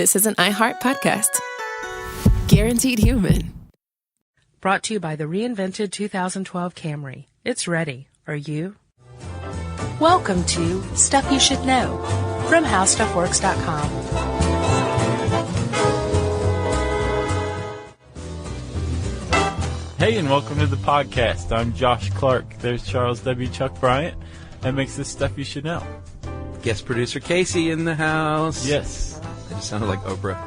this is an iHeart podcast. Guaranteed human. Brought to you by the reinvented 2012 Camry. It's ready. Are you? Welcome to Stuff You Should Know from HowStuffWorks.com. Hey, and welcome to the podcast. I'm Josh Clark. There's Charles W. Chuck Bryant. That makes this Stuff You Should Know. Guest producer Casey in the house. Yes. I just sounded like Oprah.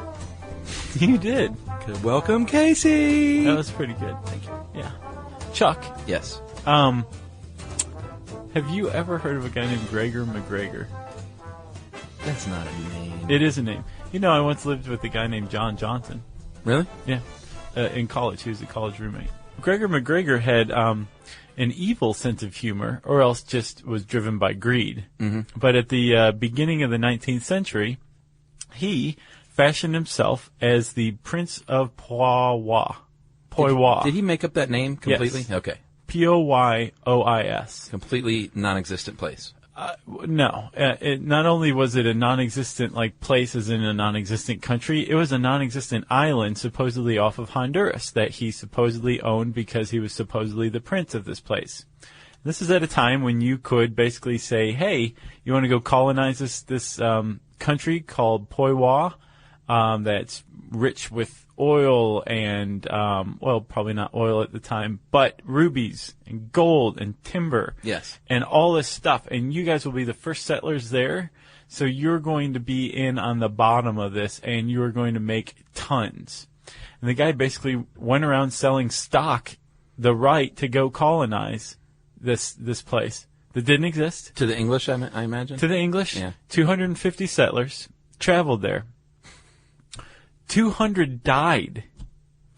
You did. Good. Welcome, Casey. That was pretty good. Thank you. Yeah. Chuck. Yes. Have you ever heard of a guy named Gregor McGregor? That's not a name. It is a name. You know, I once lived with a guy named John Johnson. Really? Yeah. In college. He was a college roommate. Gregor McGregor had an evil sense of humor, or else just was driven by greed. Mm-hmm. But at the beginning of the 19th century, he fashioned himself as the Prince of Poiwa. Did he make up that name completely? Yes. Okay. Poyois. Completely non-existent place. No. Not only was it a non-existent place as in a non-existent country, it was a non-existent island supposedly off of Honduras that he supposedly owned because he was supposedly the prince of this place. This is at a time when you could basically say, hey, you want to go colonize this country called Poiwa that's rich with oil and, probably not oil at the time, but rubies and gold and timber. Yes. And all this stuff. And you guys will be the first settlers there. So you're going to be in on the bottom of this and you're going to make tons. And the guy basically went around selling stock the right to go colonize this place that didn't exist. To the English, I imagine? To the English. Yeah. 250 settlers traveled there. 200 died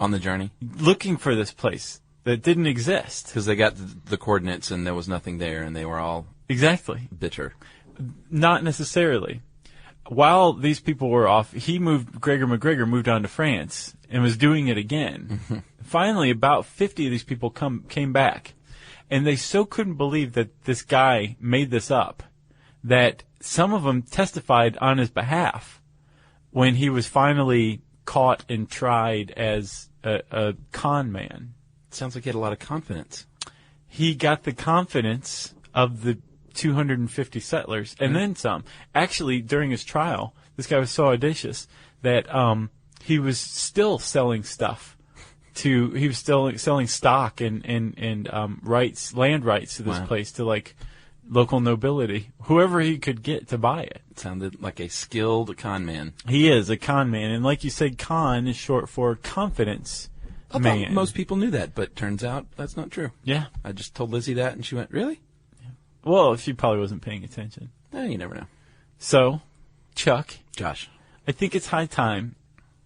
on the journey looking for this place that didn't exist because they got the coordinates and there was nothing there and they were all exactly bitter. Not necessarily. While these people were off, Gregor McGregor moved on to France and was doing it again. Mm-hmm. Finally, about 50 of these people came back, and they so couldn't believe that this guy made this up that some of them testified on his behalf when he was finally caught and tried as a con man. Sounds like he had a lot of confidence. He got the confidence of the 250 settlers and then some. Actually, during his trial, this guy was so audacious that he was still selling stuff. He was still selling stock and rights, land rights to this place to local nobility, whoever he could get to buy it. Sounded like a skilled con man. He is a con man, and like you said, con is short for confidence man. I thought most people knew that, but turns out that's not true. Yeah. I just told Lizzie that, and she went, really? Yeah. Well, she probably wasn't paying attention. You never know. So, Chuck. Josh. I think it's high time,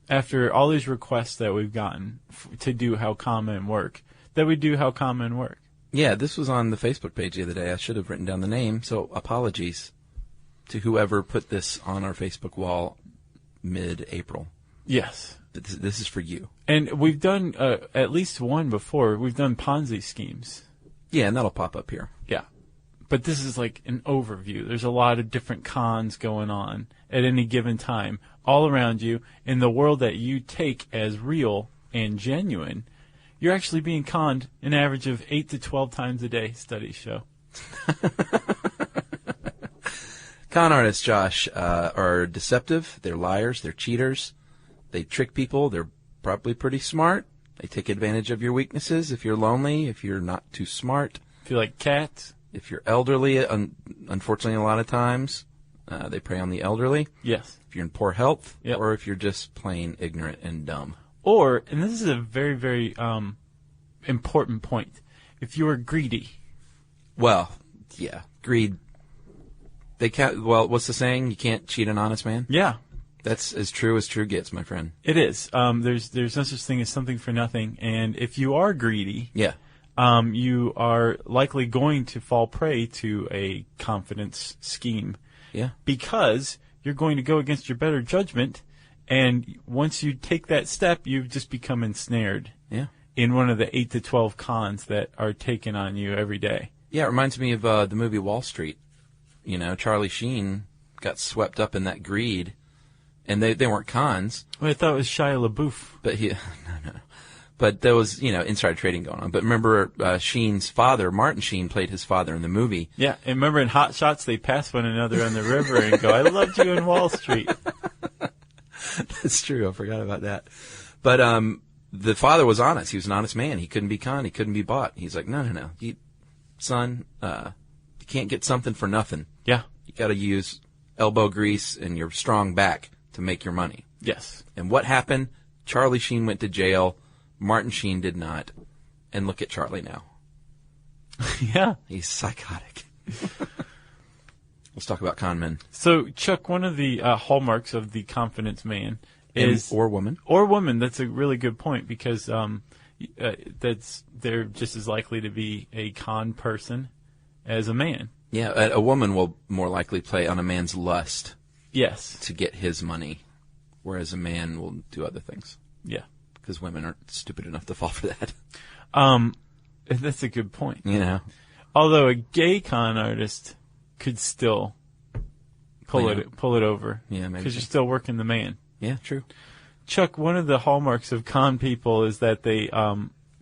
after all these requests that we've gotten to do How Con Men Work, that we do How Con Men Work. Yeah, this was on the Facebook page the other day. I should have written down the name, so apologies to whoever put this on our Facebook wall mid-April. Yes. This is for you. And we've done at least one before. We've done Ponzi schemes. Yeah, and that'll pop up here. Yeah. But this is like an overview. There's a lot of different cons going on at any given time all around you in the world that you take as real and genuine. You're actually being conned an average of 8 to 12 times a day, studies show. Con artists, Josh, are deceptive. They're liars. They're cheaters. They trick people. They're probably pretty smart. They take advantage of your weaknesses if you're lonely, if you're not too smart. If you like cats. If you're elderly, unfortunately a lot of times, they prey on the elderly. Yes. If you're in poor health, yep. Or if you're just plain ignorant and dumb. Or, and this is a very, very important point, if you are greedy. Well, yeah, greed. They can't. Well, what's the saying? You can't cheat an honest man. Yeah, that's as true gets, my friend. It is. There's no such thing as something for nothing, and if you are greedy, yeah, you are likely going to fall prey to a confidence scheme. Yeah, because you're going to go against your better judgment. And once you take that step, you've just become ensnared in one of the 8 to 12 cons that are taken on you every day. Yeah, it reminds me of the movie Wall Street. You know, Charlie Sheen got swept up in that greed And they weren't cons, Well, I thought it was Shia LaBeouf. but no. But there was, insider trading going on. But remember, Sheen's father, Martin Sheen, played his father in the movie. Yeah, and remember in Hot Shots, they pass one another on the river and go, I loved you in Wall Street. That's true. I forgot about that. But the father was honest. He was an honest man. He couldn't be conned. He couldn't be bought. He's like, no. Son, you can't get something for nothing. Yeah. You got to use elbow grease and your strong back to make your money. Yes. And what happened? Charlie Sheen went to jail. Martin Sheen did not. And look at Charlie now. Yeah. He's psychotic. Let's talk about con men. So, Chuck, one of the hallmarks of the confidence man is... Or woman. Or woman. That's a really good point because they're just as likely to be a con person as a man. Yeah, a woman will more likely play on a man's lust. Yes. To get his money, whereas a man will do other things. Yeah. Because women aren't stupid enough to fall for that. That's a good point. Although a gay con artist could still pull it over. Yeah, maybe. Because you're still working the man. Yeah, true. Chuck, one of the hallmarks of con people is that they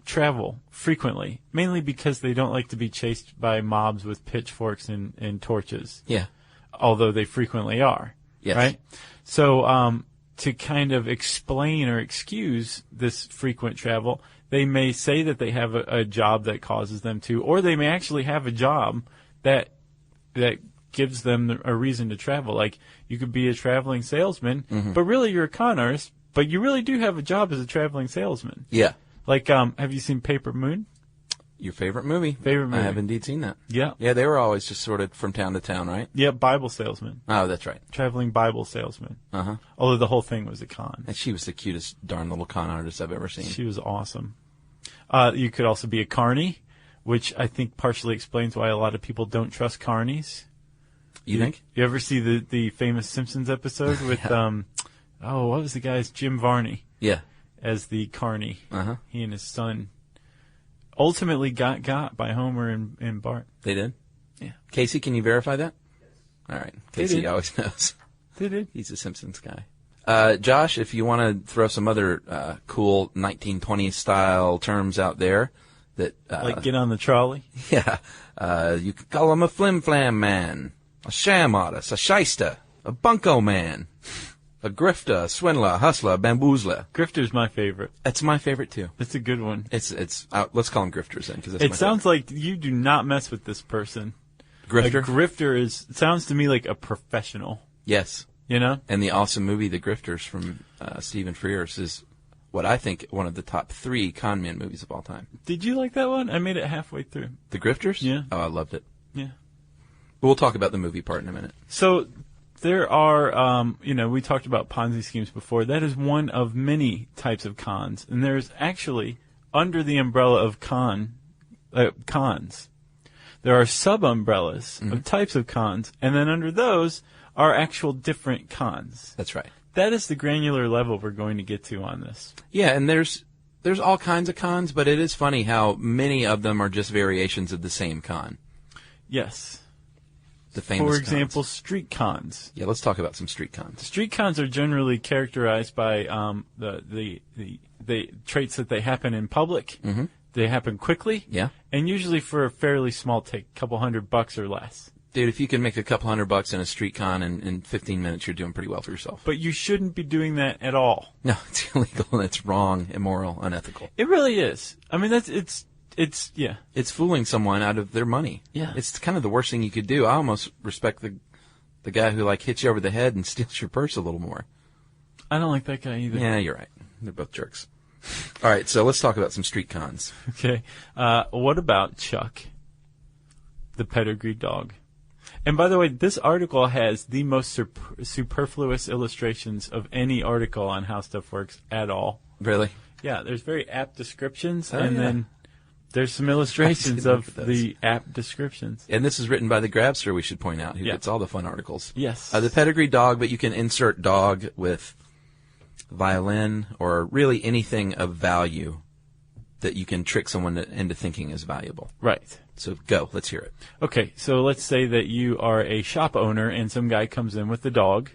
travel frequently, mainly because they don't like to be chased by mobs with pitchforks and torches. Yeah. Although they frequently are. Yes. Right? So, to kind of explain or excuse this frequent travel, they may say that they have a job that causes them to, or they may actually have a job that gives them a reason to travel. Like, you could be a traveling salesman, but really you're a con artist, but you really do have a job as a traveling salesman. Yeah. Like, have you seen Paper Moon? Your favorite movie. Favorite movie. I have indeed seen that. Yeah. Yeah, they were always just sort of from town to town, right? Yeah, Bible salesman. Oh, that's right. Traveling Bible salesman. Uh-huh. Although the whole thing was a con. And she was the cutest darn little con artist I've ever seen. She was awesome. You could also be a carny, which I think partially explains why a lot of people don't trust carnies. You think? You ever see the famous Simpsons episode with, what was the guy's, Jim Varney? Yeah. As the carny. Uh-huh. He and his son ultimately got by Homer and Bart. They did? Yeah. Casey, can you verify that? All right. Casey did. always knows. They did. He's a Simpsons guy. Josh, if you want to throw some other cool 1920s style terms out there that... like get on the trolley? Yeah. You could call him a flim-flam man, a sham artist, a shyster, a bunko man, a grifter, a swindler, a hustler, a bamboozler. Grifter's my favorite. That's my favorite, too. It's a good one. Let's call them grifters then. Cause it sounds like you do not mess with this person. Grifter? A grifter sounds to me like a professional. Yes. You know? And the awesome movie, The Grifters, from Stephen Frears, is what I think one of the top 3 con man movies of all time. Did you like that one? I made it halfway through. The Grifters? Yeah. Oh, I loved it. Yeah. But we'll talk about the movie part in a minute. So there are, we talked about Ponzi schemes before. That is one of many types of cons. And there's actually, under the umbrella of cons, there are sub-umbrellas of types of cons. And then under those are actual different cons. That's right. That is the granular level we're going to get to on this. Yeah, and there's all kinds of cons, but it is funny how many of them are just variations of the same con. Yes. The famous For example, cons. Street cons. Yeah, let's talk about some street cons. Street cons are generally characterized by the traits that they happen in public. Mm-hmm. They happen quickly. Yeah. And usually for a fairly small take, a couple $100 or less. Dude, if you can make a couple $100 in a street con in 15 minutes, you're doing pretty well for yourself. But you shouldn't be doing that at all. No, it's illegal and it's wrong, immoral, unethical. It really is. I mean, it's yeah. It's fooling someone out of their money. Yeah. It's kind of the worst thing you could do. I almost respect the guy who hits you over the head and steals your purse a little more. I don't like that guy either. Yeah, you're right. They're both jerks. All right, so let's talk about some street cons. Okay. What about Chuck, the pedigree dog? And by the way, this article has the most superfluous illustrations of any article on How Stuff Works at all. Really? Yeah, there's very apt descriptions, Oh, and yeah. then there's some illustrations look of at those. the apt descriptions. And this is written by the Grabster, we should point out, who Yeah. gets all the fun articles. Yes. The pedigree dog, but you can insert dog with violin or really anything of value that you can trick someone into thinking is valuable. Right. So go, let's hear it. Okay, so let's say that you are a shop owner and some guy comes in with the dog,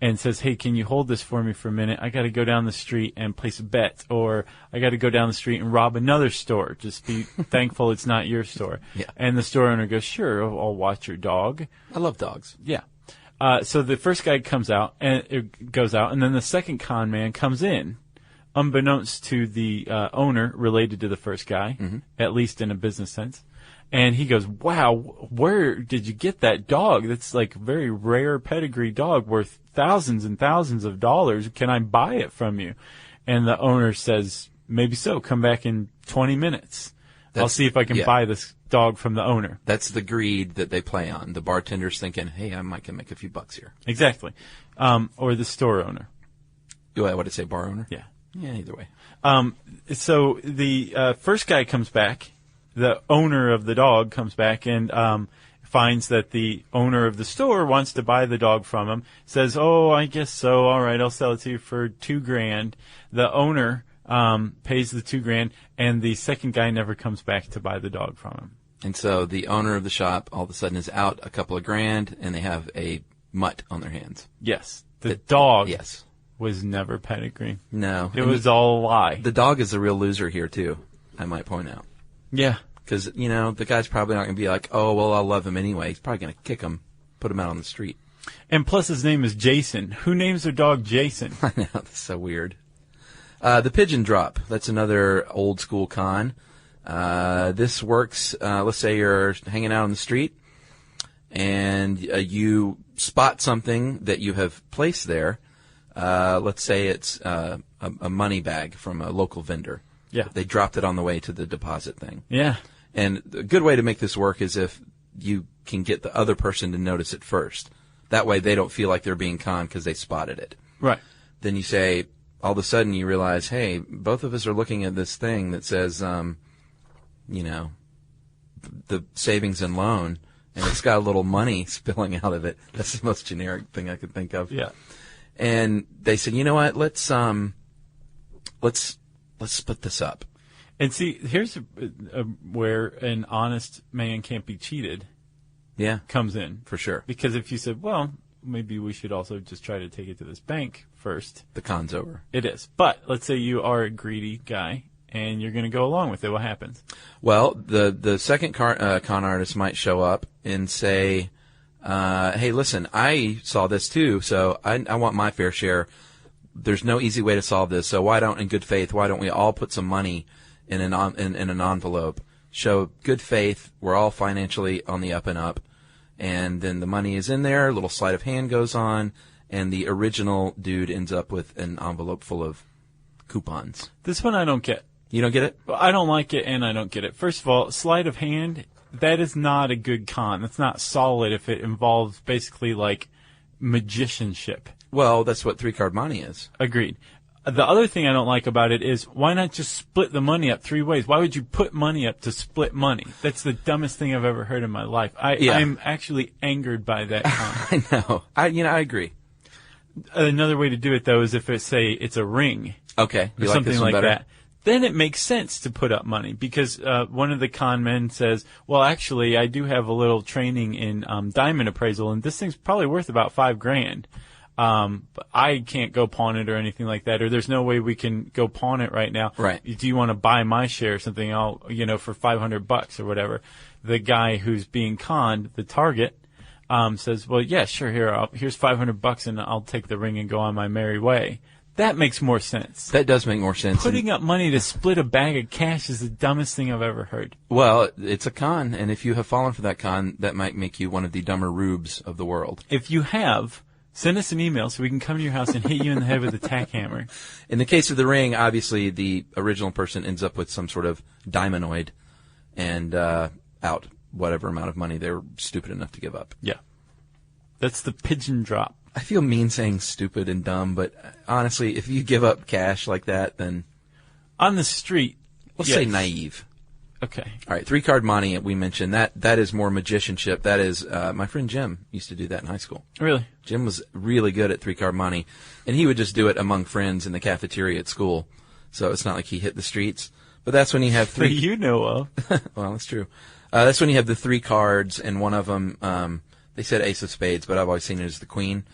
and says, hey, can you hold this for me for a minute? I got to go down the street and place a bet, or I got to go down the street and rob another store. Just be thankful it's not your store. Yeah. And the store owner goes, sure, I'll watch your dog. I love dogs. Yeah. So the first guy comes out, and it goes out, and then the second con man comes in, unbeknownst to the owner related to the first guy, at least in a business sense. And he goes, wow, where did you get that dog? That's like a very rare pedigree dog worth thousands and thousands of dollars. Can I buy it from you? And the owner says, maybe so. Come back in 20 minutes. I'll see if I can buy this dog from the owner. That's the greed that they play on. The bartender's thinking, hey, I might can make a few bucks here. Exactly. Or the store owner. What did it say, bar owner? Yeah. Yeah, either way. So the first guy comes back. The owner of the dog comes back and finds that the owner of the store wants to buy the dog from him. Says, oh, I guess so. All right, I'll sell it to you for $2,000. The owner pays the $2,000, and the second guy never comes back to buy the dog from him. And so the owner of the shop all of a sudden is out a couple of grand, and they have a mutt on their hands. Yes. The dog Yes. was never pedigree. No. It was all a lie. The dog is the real loser here, too, I might point out. Yeah. Because, the guy's probably not going to be like, oh, well, I'll love him anyway. He's probably going to kick him, put him out on the street. And plus his name is Jason. Who names their dog Jason? I know, that's so weird. The pigeon drop. That's another old school con. This works, let's say you're hanging out on the street, and you spot something that you have placed there. Let's say it's a money bag from a local vendor. Yeah. They dropped it on the way to the deposit thing. Yeah. And a good way to make this work is if you can get the other person to notice it first. That way they don't feel like they're being conned because they spotted it. Right. Then you say, all of a sudden you realize, hey, both of us are looking at this thing that says, the savings and loan, and it's got a little money spilling out of it. That's the most generic thing I could think of. Yeah. And they said, you know what, let's split this up. And see, here's where an honest man can't be cheated. Yeah, comes in. for sure. Because if you said, well, maybe we should also just try to take it to this bank first. The con's over. It is. But let's say you are a greedy guy and you're going to go along with it. What happens? Well, the second con artist might show up and say, hey, listen, I saw this too, so I want my fair share. There's no easy way to solve this, so in good faith, why don't we all put some money in an envelope, show good faith, we're all financially on the up and up, and then the money is in there, a little sleight of hand goes on, and the original dude ends up with an envelope full of coupons. This one I don't get. You don't get it? Well, I don't like it, and I don't get it. First of all, sleight of hand, that is not a good con. That's not solid if it involves basically like magicianship. Well, that's what 3-card money is. Agreed. The other thing I don't like about it is why not just split the money up 3 ways? Why would you put money up to split money? That's the dumbest thing I've ever heard in my life. I'm actually angered by that con. I know. I agree. Another way to do it, though, is if it's a ring. Okay. Or you like something this one like better? that. Then it makes sense to put up money because one of the con men says, well, actually, I do have a little training in diamond appraisal, and this thing's probably worth about $5,000. But I can't go pawn it or anything like that, or there's no way we can go pawn it right now. Right. Do you want to buy my share or something? For $500 or whatever. The guy who's being conned, the target, says, well, yeah, sure, here's $500 and I'll take the ring and go on my merry way. That makes more sense. That does make more sense. Putting up money to split a bag of cash is the dumbest thing I've ever heard. Well, it's a con, and if you have fallen for that con, that might make you one of the dumber rubes of the world. If you have, send us an email so we can come to your house and hit you in the head with a tack hammer. In the case of the ring, obviously the original person ends up with some sort of diamondoid and out whatever amount of money they're stupid enough to give up. Yeah. That's the pigeon drop. I feel mean saying stupid and dumb, but honestly, if you give up cash like that, then On the street. let's yes. say naive. Okay. All right, 3-card money, we mentioned. That is more magicianship. That is, my friend Jim used to do that in high school. Really? Jim was really good at 3-card money, and he would just do it among friends in the cafeteria at school. So it's not like he hit the streets. But that's when you have That you know of. Well, that's true. That's when you have the 3 cards, and one of them, they said ace of spades, but I've always seen it as the queen.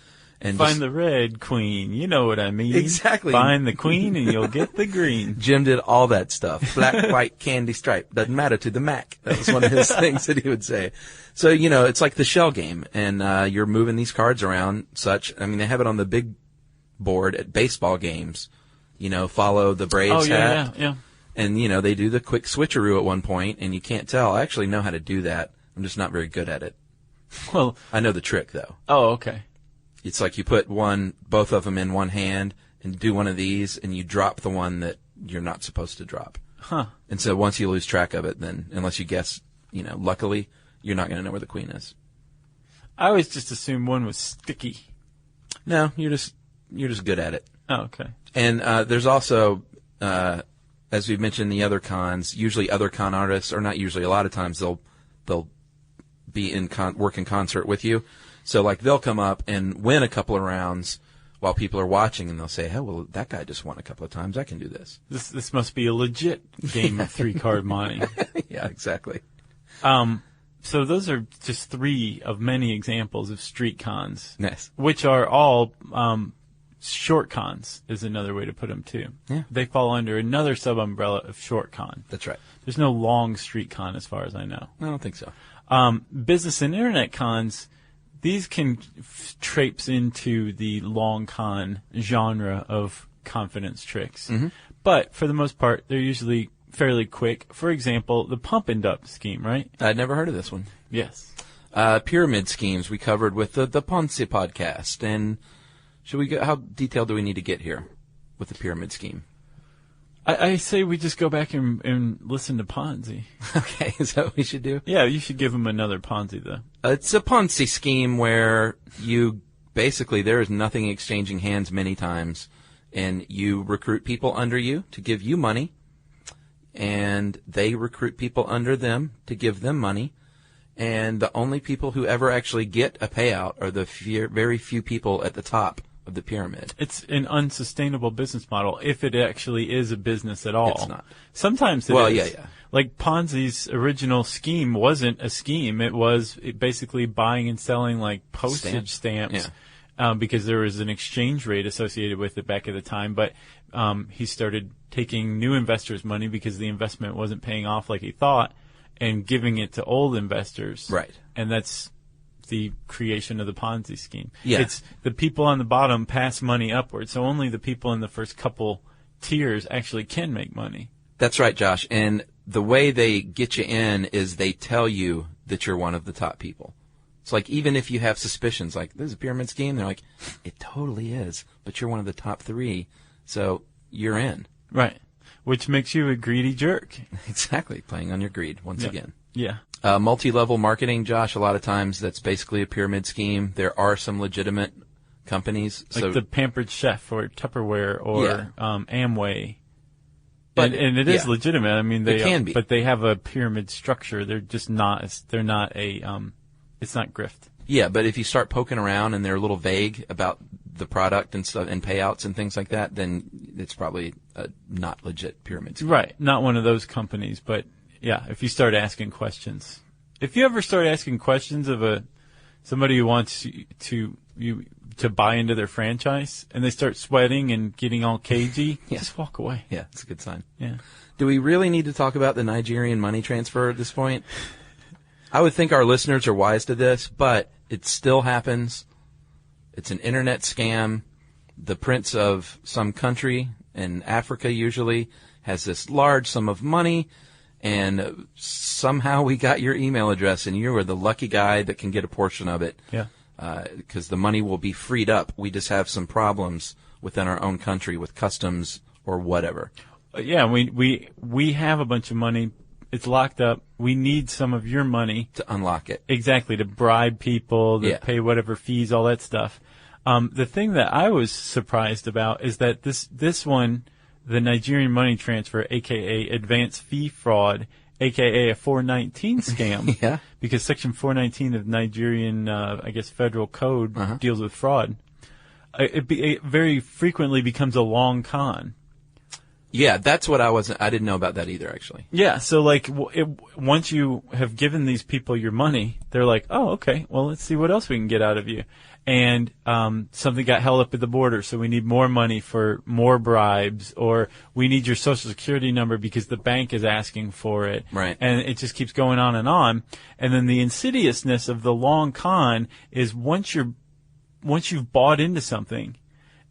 And Find the red queen. You know what I mean. Exactly. Find the queen, and you'll get the queen. Exactly. Find the queen, and you'll get the green. Jim did all that stuff. Black, white, candy stripe. Doesn't matter to the Mac. That was one of his things that he would say. So, it's like the shell game, and you're moving these cards around such. I mean, they have it on the big board at baseball games. Follow the Braves hat. Yeah. And, they do the quick switcheroo at one point, and you can't tell. I actually know how to do that. I'm just not very good at it. Well, I know the trick, though. oh, okay. It's like you put both of them in one hand and do one of these, and you drop the one that you're not supposed to drop. Huh. And so once you lose track of it, then unless you guess, luckily, you're not going to know where the queen is. I always just assumed one was sticky. No, you're just good at it. Oh, okay. And there's also, as we've mentioned, the other cons. Usually, other con artists, or not usually, a lot of times they'll be work in concert with you. So, like, they'll come up and win a couple of rounds while people are watching, and they'll say, "Hey, well, that guy just won a couple of times. I can do this." This must be a legit game of 3-card monte. Yeah, exactly. So those are just 3 of many examples of street cons. Nice. Which are all short cons, is another way to put them, too. Yeah. They fall under another sub-umbrella of short con. That's right. There's no long street con as far as I know. I don't think so. Business and internet cons, these can traipse into the long con genre of confidence tricks. Mm-hmm. But for the most part, they're usually fairly quick. For example, the pump and dump scheme, right? I'd never heard of this one. Yes. Pyramid schemes we covered with the Ponzi podcast. And should we how detailed do we need to get here with the pyramid scheme? I say we just go back and listen to Ponzi. Okay, is that what we should do? Yeah, you should give him another Ponzi, though. It's a Ponzi scheme where there is nothing exchanging hands many times, and you recruit people under you to give you money, and they recruit people under them to give them money, and the only people who ever actually get a payout are the very few people at the top of the pyramid. It's an unsustainable business model if it actually is a business at all. It's not. Sometimes it is. Well, yeah. Like Ponzi's original scheme wasn't a scheme. It was basically buying and selling like postage stamps because there was an exchange rate associated with it back at the time. But he started taking new investors' money because the investment wasn't paying off like he thought and giving it to old investors. Right. And that's the creation of the Ponzi scheme. Yeah. It's the people on the bottom pass money upward, so only the people in the first couple tiers actually can make money. That's right, Josh. And the way they get you in is they tell you that you're one of the top people. It's like even if you have suspicions, like, this is a pyramid scheme, they're like, it totally is, but you're one of the top 3, so you're in. Right. Which makes you a greedy jerk. Exactly. Playing on your greed once again. Yeah. Multi-level marketing, Josh, a lot of times that's basically a pyramid scheme. There are some legitimate companies. Like the Pampered Chef or Tupperware or Amway. But and it is legitimate. I mean, they can be. But they have a pyramid structure. They're just not, it's not grift. Yeah, but if you start poking around and they're a little vague about the product and stuff and payouts and things like that, then it's probably a not legit pyramid scheme. Right. Not one of those companies, but yeah, if you start asking questions. If you ever start asking questions of somebody who wants to buy into their franchise and they start sweating and getting all cagey, just walk away. Yeah, it's a good sign. Yeah. Do we really need to talk about the Nigerian money transfer at this point? I would think our listeners are wise to this, but it still happens. It's an internet scam. The prince of some country in Africa usually has this large sum of money, and somehow we got your email address, and you are the lucky guy that can get a portion of it. Yeah. Because the money will be freed up. We just have some problems within our own country with customs or whatever. Yeah, we have a bunch of money. It's locked up. We need some of your money To unlock it. Exactly, to bribe people, to pay whatever fees, all that stuff. The thing that I was surprised about is that this one, the Nigerian money transfer, a.k.a. advance fee fraud, a.k.a. a 419 scam, Yeah. because Section 419 of Nigerian, federal code deals with fraud. It very frequently becomes a long con. Yeah, that's what I didn't know about that either, actually. Yeah, so like once you have given these people your money, they're like, oh, okay, well, let's see what else we can get out of you. and something got held up at the border, so we need more money for more bribes, or we need your social security number because the bank is asking for it. Right. And it just keeps going on. And then the insidiousness of the long con is once you've bought into something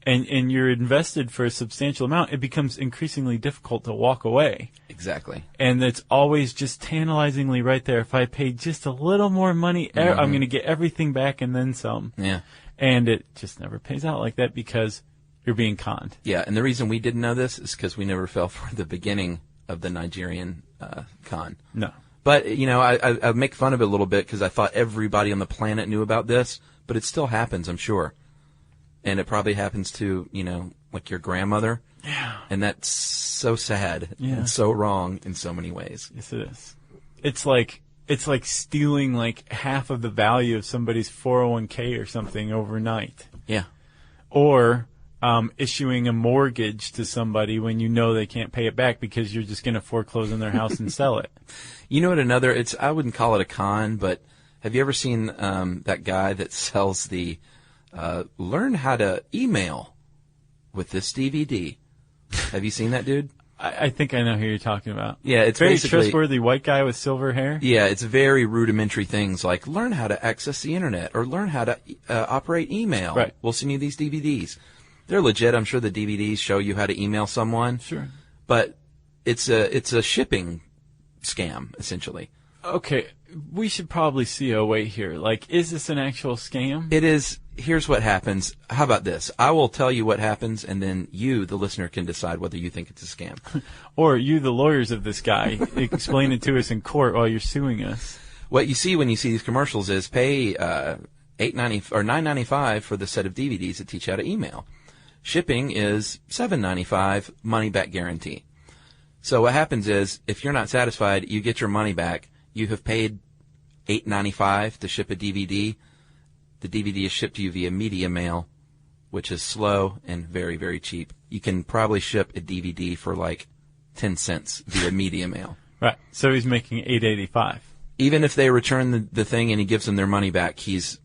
and you're invested for a substantial amount, it becomes increasingly difficult to walk away. Exactly. And it's always just tantalizingly right there. If I pay just a little more money, I'm going to get everything back and then some. Yeah. And it just never pays out like that because you're being conned. Yeah, and the reason we didn't know this is because we never fell for the beginning of the Nigerian con. No. But, I make fun of it a little bit because I thought everybody on the planet knew about this, but it still happens, I'm sure. And it probably happens to, like your grandmother. Yeah. And that's so sad and so wrong in so many ways. Yes, it is. It's like stealing like half of the value of somebody's 401k or something overnight. Yeah. Or issuing a mortgage to somebody when you know they can't pay it back because you're just going to foreclose on their house and sell it. You know what? I wouldn't call it a con, but have you ever seen that guy that sells the learn how to email with this DVD? Have you seen that, dude? I think I know who you're talking about. Yeah, it's very basically trustworthy white guy with silver hair. Yeah, it's very rudimentary things like learn how to access the internet or learn how to operate email. Right. We'll send you these DVDs. They're legit. I'm sure the DVDs show you how to email someone. Sure. But it's a shipping scam, essentially. Okay, we should probably see a way here. Like, is this an actual scam? It is. Here's what happens. How about this? I will tell you what happens, and then you, the listener, can decide whether you think it's a scam. Or you, the lawyers of this guy, explain it to us in court while you're suing us. What you see when you see these commercials is pay $8.90 or $9.95 for the set of DVDs that teach you how to email. Shipping is $7.95, money back guarantee. So what happens is, if you're not satisfied, you get your money back. You have paid $8.95 to ship a DVD. The DVD is shipped to you via media mail, which is slow and very, very cheap. You can probably ship a DVD for like 10 cents via media mail. Right. So he's making $8.85. Even if they return the thing and he gives them their money back, he's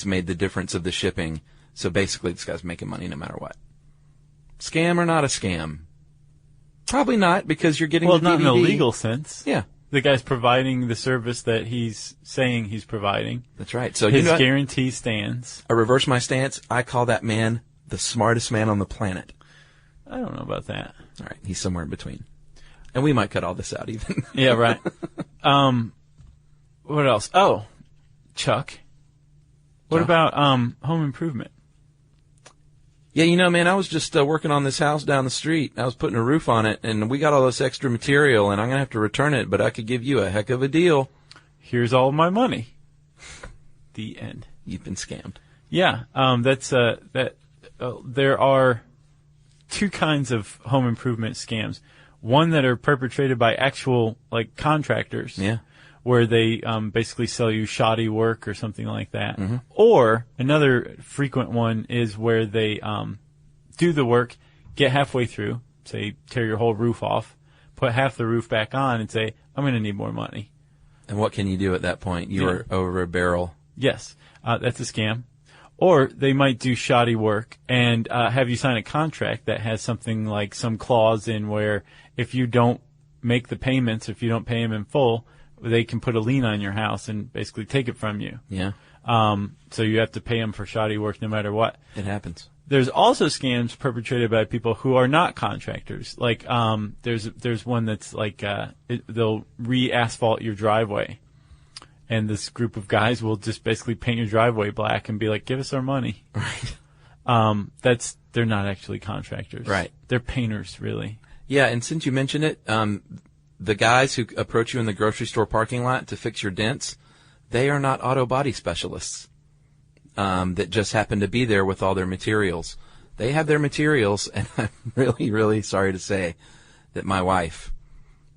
made the difference of the shipping. So basically, this guy's making money no matter what. Scam or not a scam? Probably not, because you're getting the DVD. Well, not in a legal sense. Yeah. The guy's providing the service that he's saying he's providing. That's right. So his guarantee stands. I reverse my stance. I call that man the smartest man on the planet. I don't know about that. All right. He's somewhere in between. And we might cut all this out even. Yeah, right. What else? Oh, Chuck. What about home improvement? Yeah, man, I was just working on this house down the street. I was putting a roof on it, and we got all this extra material, and I'm going to have to return it, but I could give you a heck of a deal. Here's all my money. The end. You've been scammed. Yeah, there are two kinds of home improvement scams. One that are perpetrated by actual, like, contractors. Yeah. Where they basically sell you shoddy work or something like that. Mm-hmm. Or another frequent one is where they do the work, get halfway through, say tear your whole roof off, put half the roof back on and say, I'm going to need more money. And what can you do at that point? You're over a barrel. Yes, that's a scam. Or they might do shoddy work and have you sign a contract that has something like some clause in where if you don't make the payments, if you don't pay them in full, they can put a lien on your house and basically take it from you. Yeah. So you have to pay them for shoddy work no matter what. It happens. There's also scams perpetrated by people who are not contractors. Like, there's one that's like, they'll re-asphalt your driveway. And this group of guys will just basically paint your driveway black and be like, give us our money. Right. They're not actually contractors. Right. They're painters, really. Yeah, and since you mentioned it, the guys who approach you in the grocery store parking lot to fix your dents, they are not auto body specialists that just happen to be there with all their materials. They have their materials, and I'm really, really sorry to say that my wife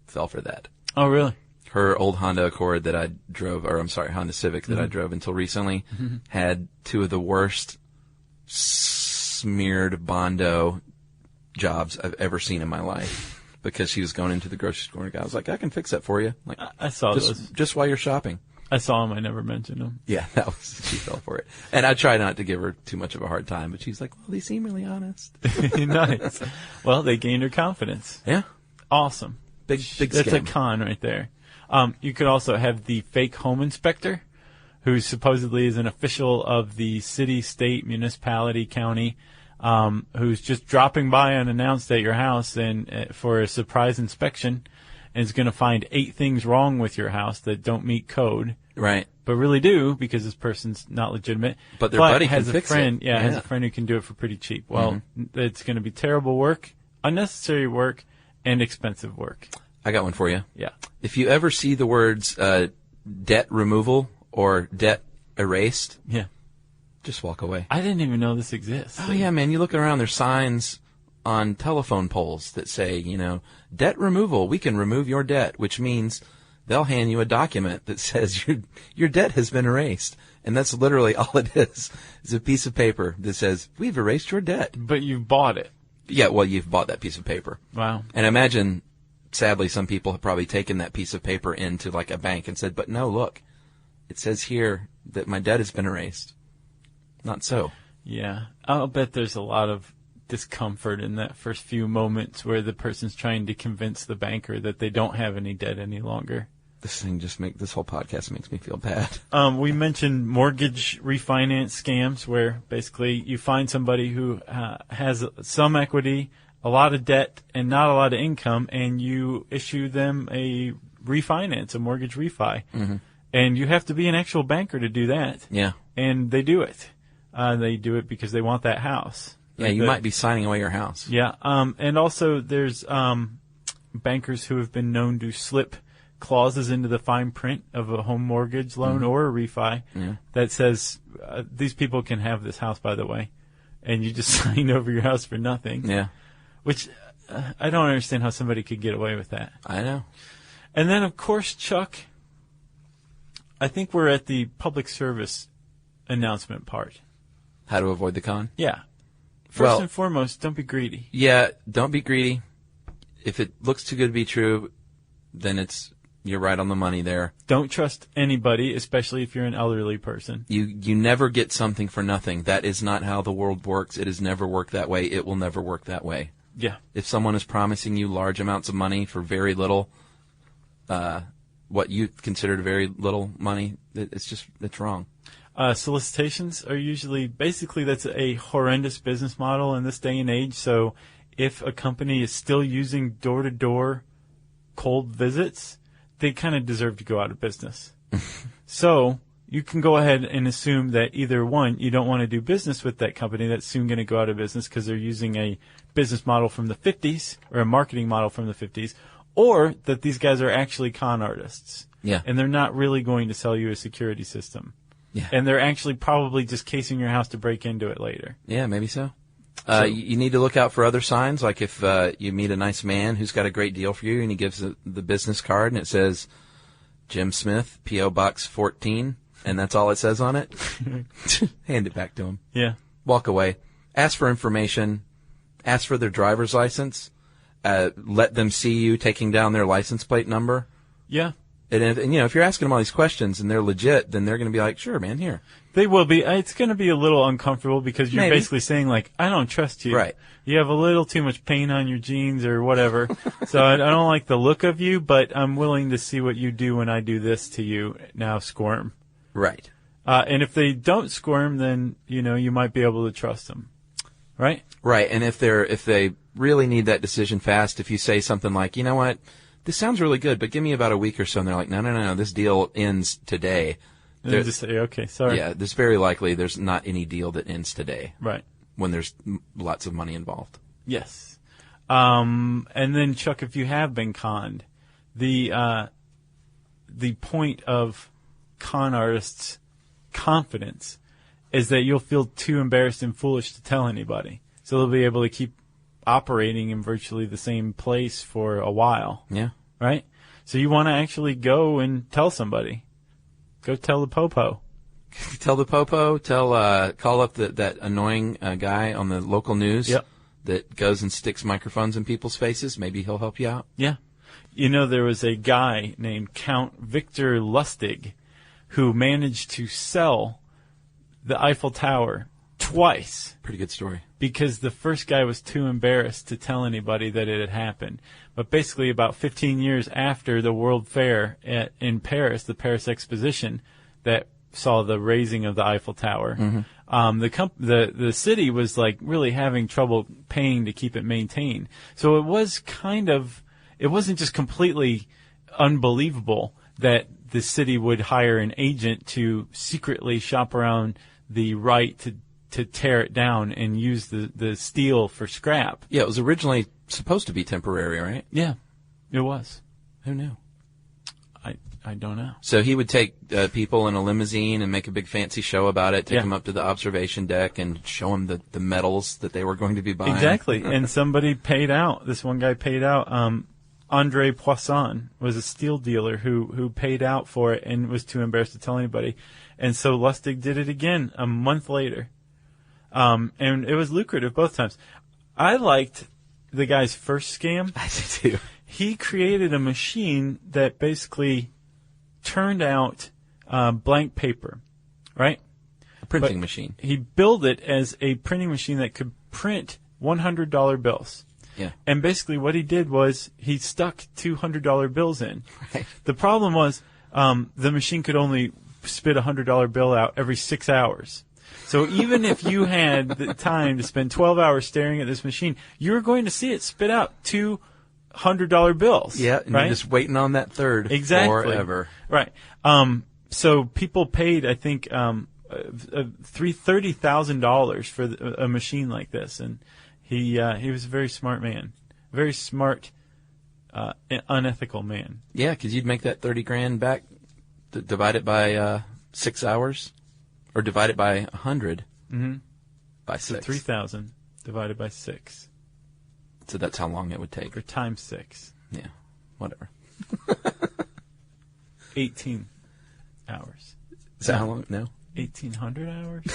fell for that. Oh, really? Her old Honda Accord that I drove, or I'm sorry, Honda Civic that I drove until recently, had two of the worst smeared Bondo jobs I've ever seen in my life. Because she was going into the grocery store and the guy was like, I can fix that for you. Like, I saw those. Just while you're shopping. I saw him. I never mentioned him. Yeah, she fell for it. And I try not to give her too much of a hard time, but she's like, well, they seem really honest. Nice. Well, they gained her confidence. Yeah. Awesome. Big That's scam. a con right there. You could also have the fake home inspector, who supposedly is an official of the city, state, municipality, county, who's just dropping by unannounced at your house and for a surprise inspection, and is going to find 8 things wrong with your house that don't meet code. Right. But really do, because this person's not legitimate. But their buddy has can a fix friend, it. Yeah, has a friend who can do it for pretty cheap. Well, it's going to be terrible work, unnecessary work, and expensive work. I got one for you. Yeah. If you ever see the words debt removal or debt erased, Yeah. just walk away. I didn't even know this exists. Oh, yeah, man. You look around, there's signs on telephone poles that say, debt removal. We can remove your debt, which means they'll hand you a document that says your debt has been erased. And that's literally all it is. It's a piece of paper that says, we've erased your debt. But you bought it. Yeah, well, you've bought that piece of paper. Wow. And imagine, sadly, some people have probably taken that piece of paper into like a bank and said, but no, look, it says here that my debt has been erased. Not so. Yeah. I'll bet there's a lot of discomfort in that first few moments where the person's trying to convince the banker that they don't have any debt any longer. This whole podcast makes me feel bad. We mentioned mortgage refinance scams, where basically you find somebody who has some equity, a lot of debt, and not a lot of income, and you issue them a refinance, a mortgage refi. Mm-hmm. And you have to be an actual banker to do that. Yeah. And they do it. They do it because they want that house. Yeah, you might be signing away your house. Yeah. And also there's bankers who have been known to slip clauses into the fine print of a home mortgage loan or a refi that says these people can have this house, by the way, and you just sign over your house for nothing. Yeah. Which I don't understand how somebody could get away with that. I know. And then, of course, Chuck, I think we're at the public service announcement part. How to avoid the con? Yeah. First and foremost, don't be greedy. Yeah, don't be greedy. If it looks too good to be true, then you're right on the money there. Don't trust anybody, especially if you're an elderly person. You never get something for nothing. That is not how the world works. It has never worked that way. It will never work that way. Yeah. If someone is promising you large amounts of money for very little, what you considered very little money, it's wrong. Solicitations are usually, basically that's a horrendous business model in this day and age. So if a company is still using door-to-door cold visits, they kind of deserve to go out of business. So you can go ahead and assume that either one, you don't want to do business with that company that's soon going to go out of business because they're using a business model from the 50s or a marketing model from the 50s, or that these guys are actually con artists. Yeah. And they're not really going to sell you a security system. Yeah. And they're actually probably just casing your house to break into it later. Yeah, maybe so. You need to look out for other signs, like if you meet a nice man who's got a great deal for you and he gives the business card and it says Jim Smith, P.O. Box 14, and that's all it says on it, hand it back to him. Yeah. Walk away. Ask for information. Ask for their driver's license. Let them see you taking down their license plate number. Yeah. And if you're asking them all these questions and they're legit, then they're going to be like, sure, man, here. They will be. It's going to be a little uncomfortable because you're basically saying, like, I don't trust you. Right. You have a little too much paint on your jeans or whatever. So I don't like the look of you, but I'm willing to see what you do when I do this to you. Now squirm. Right. And if they don't squirm, then, you might be able to trust them. Right? Right. And if they really need that decision fast, if you say something like, you know what, this sounds really good, but give me about a week or so, and they're like, no, this deal ends today. And they just say, okay, sorry. Yeah, there's very likely there's not any deal that ends today. Right. When there's lots of money involved. Yes. And then, Chuck, if you have been conned, the point of con artists' confidence is that you'll feel too embarrassed and foolish to tell anybody. So they'll be able to keep operating in virtually the same place for a while. Yeah. Right? So you want to actually go and tell somebody. Go tell the popo. Tell the popo. Call up that annoying guy on the local news that goes and sticks microphones in people's faces. Maybe he'll help you out. Yeah. There was a guy named Count Victor Lustig who managed to sell the Eiffel Tower twice. Pretty good story. Because the first guy was too embarrassed to tell anybody that it had happened. But basically about 15 years after the World Fair in Paris, the Paris Exposition, that saw the raising of the Eiffel Tower, the city was like really having trouble paying to keep it maintained. So it wasn't just completely unbelievable that the city would hire an agent to secretly shop around the right to tear it down and use the steel for scrap. Yeah, it was originally supposed to be temporary, right? Yeah, it was. Who knew? I don't know. So he would take people in a limousine and make a big fancy show about it, take them up to the observation deck and show them the metals that they were going to be buying. Exactly. And somebody paid out. This one guy paid out. Andre Poisson was a steel dealer who paid out for it and was too embarrassed to tell anybody. And so Lustig did it again a month later. And it was lucrative both times. I liked the guy's first scam. I did too. He created a machine that basically turned out blank paper, right? A printing machine. He built it as a printing machine that could print $100 bills. Yeah. And basically what he did was he stuck $200 bills in. Right. The problem was the machine could only spit a $100 bill out every 6 hours. So even if you had the time to spend 12 hours staring at this machine, you were going to see it spit out $200 bills. Yeah, and right? you're just waiting on that third forever. Right. So people paid, I think, $30,000 for a machine like this, and he was a very smart man, very smart, unethical man. Yeah, because you'd make that $30,000 back, divide it by 6 hours, or divide it by 100 by 6. So 3,000 divided by 6. So that's how long it would take. Or times 6. Yeah, whatever. 18 hours. Is that how long? No. 1,800 hours?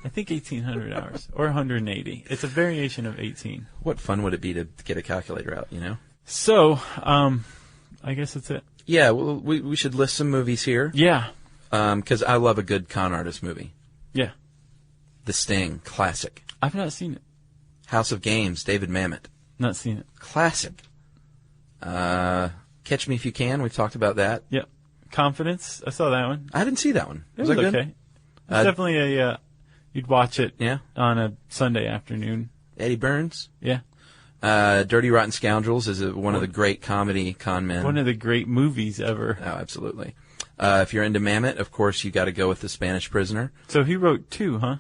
I think 1,800 hours. Or 180. It's a variation of 18. What fun would it be to get a calculator out, you know? So, I guess that's it. Yeah, well, we should list some movies here. Yeah. Because I love a good con artist movie. Yeah. The Sting, classic. I've not seen it. House of Games, David Mamet. Not seen it. Classic. Catch Me If You Can, we've talked about that. Yep. Confidence, I saw that one. I didn't see that one. It was that okay. good? It's definitely you'd watch it Yeah. on a Sunday afternoon. Eddie Burns. Yeah. Dirty Rotten Scoundrels is one of the great comedy con men. One of the great movies ever. Oh, absolutely. If you're into Mamet, of course, you got to go with The Spanish Prisoner. So he wrote 2, huh?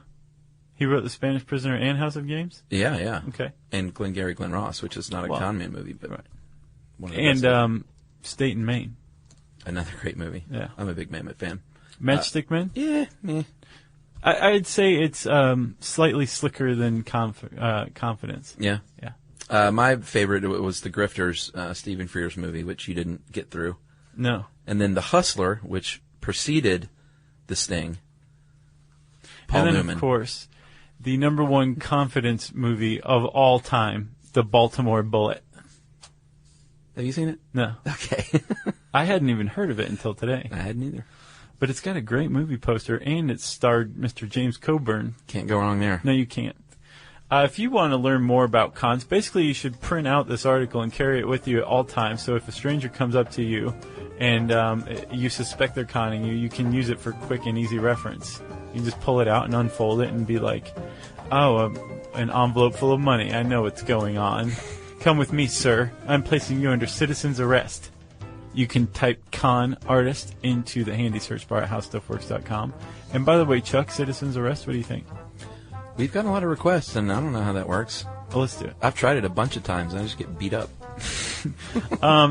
He wrote The Spanish Prisoner and House of Games? Yeah, yeah. Okay. And Glengarry Glen Ross, which is not a con man movie, but right. one of the best. State and Maine. Another great movie. Yeah. I'm a big Mamet fan. Matchstick Men? Yeah, meh. I'd say it's slightly slicker than Confidence. Yeah. Yeah. My favorite was The Grifters, Stephen Frears movie, which you didn't get through. No. And then The Hustler, which preceded The Sting. Paul and then, Newman. Of course, the number one confidence movie of all time, The Baltimore Bullet. Have you seen it? No. Okay. I hadn't even heard of it until today. I hadn't either. But it's got a great movie poster, and it starred Mr. James Coburn. Can't go wrong there. No, you can't. If you want to learn more about cons, basically you should print out this article and carry it with you at all times. So if a stranger comes up to you and you suspect they're conning you, you can use it for quick and easy reference. You can just pull it out and unfold it and be like, oh, an envelope full of money. I know what's going on. Come with me, sir. I'm placing you under citizen's arrest. You can type con artist into the handy search bar at howstuffworks.com. And by the way, Chuck, citizen's arrest, what do you think? We've gotten a lot of requests, and I don't know how that works. Well, let's do it. I've tried it a bunch of times, and I just get beat up.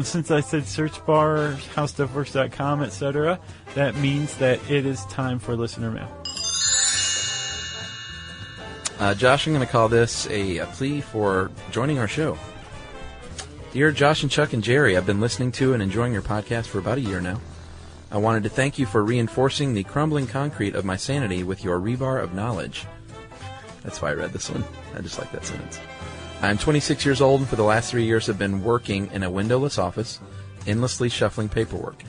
Since I said search bar, howstuffworks.com, etc., that means that it is time for listener mail. Josh, I'm going to call this a plea for joining our show. Dear Josh and Chuck and Jerry, I've been listening to and enjoying your podcast for about a year now. I wanted to thank you for reinforcing the crumbling concrete of my sanity with your rebar of knowledge. That's why I read this one. I just like that sentence. I'm 26 years old and for the last 3 years have been working in a windowless office, endlessly shuffling paperwork.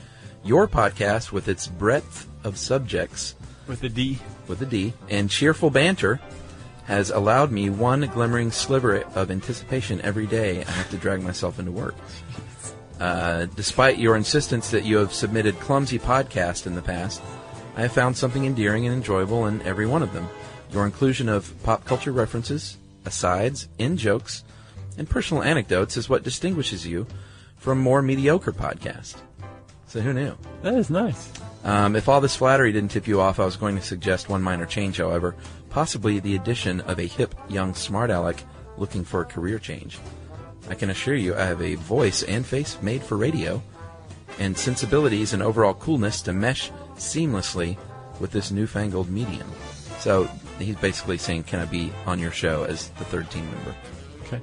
Your podcast, with its breadth of subjects, With a D. and cheerful banter, has allowed me one glimmering sliver of anticipation every day I have to drag myself into work. Despite your insistence that you have submitted clumsy podcasts in the past, I have found something endearing and enjoyable in every one of them. Your inclusion of pop culture references, asides, in-jokes, and personal anecdotes is what distinguishes you from more mediocre podcasts. So who knew? That is nice. If all this flattery didn't tip you off, I was going to suggest one minor change, however, possibly the addition of a hip, young smart aleck looking for a career change. I can assure you I have a voice and face made for radio, and sensibilities and overall coolness to mesh seamlessly with this newfangled medium. So he's basically saying, can I be on your show as the third team member? Okay.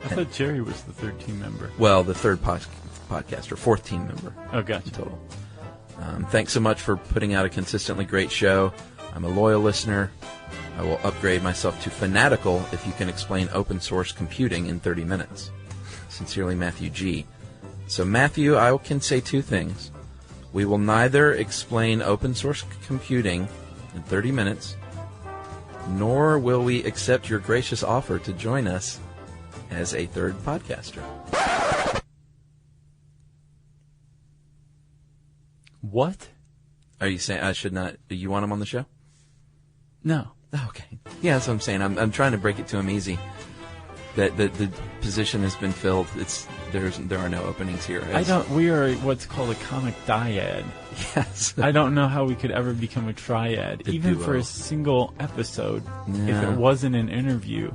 I thought Jerry was the third team member. Well, the third podcaster, fourth team member. Oh, gotcha. Total. Thanks so much for putting out a consistently great show. I'm a loyal listener. I will upgrade myself to fanatical if you can explain open source computing in 30 minutes. Sincerely, Matthew G. So, Matthew, I can say two things. We will neither explain open source computing in 30 minutes, nor will we accept your gracious offer to join us as a third podcaster. What? Are you saying I should not? Do you want him on the show? No. Oh, okay. Yeah, that's what I'm saying. I'm trying to break it to him easy. That the position has been filled. There are no openings here. We are what's called a comic dyad. Yes. I don't know how we could ever become a triad, even duo. for a single episode, Yeah. if it wasn't an interview.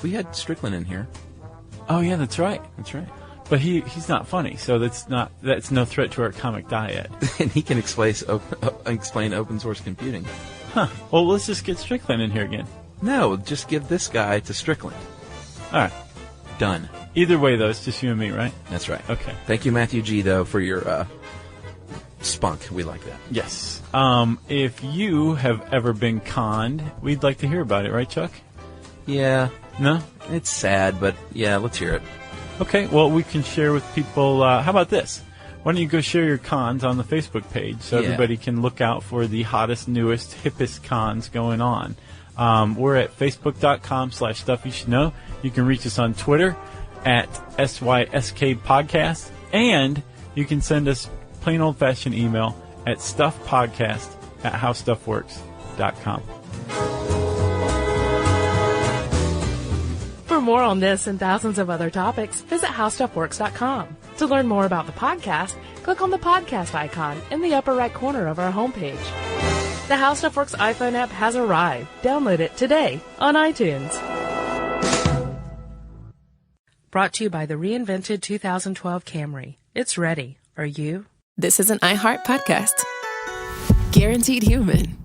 We had Strickland in here. Oh yeah, that's right. That's right. But he's not funny, so that's no threat to our comic dyad. And he can explain open source computing. Huh. Well, let's just get Strickland in here again. No, just give this guy to Strickland. All right. Done. Either way, though, it's just you and me, right? That's right. Okay. Thank you, Matthew G, though, for your spunk. We like that. Yes. If you have ever been conned, we'd like to hear about it, right, Chuck? Yeah. No? It's sad, but yeah, let's hear it. Okay, well, we can share with people. How about this? Why don't you go share your cons on the Facebook page so everybody can look out for the hottest, newest, hippest cons going on. We're at facebook.com/Stuff You Should Know. You can reach us on Twitter at SYSK Podcast. And you can send us plain old-fashioned email at stuffpodcast@howstuffworks.com. For more on this and thousands of other topics, visit howstuffworks.com. To learn more about the podcast, click on the podcast icon in the upper right corner of our homepage. The How Stuff Works iPhone app has arrived. Download it today on iTunes. Brought to you by the reinvented 2012 Camry. It's ready. Are you? This is an iHeart podcast. Guaranteed human.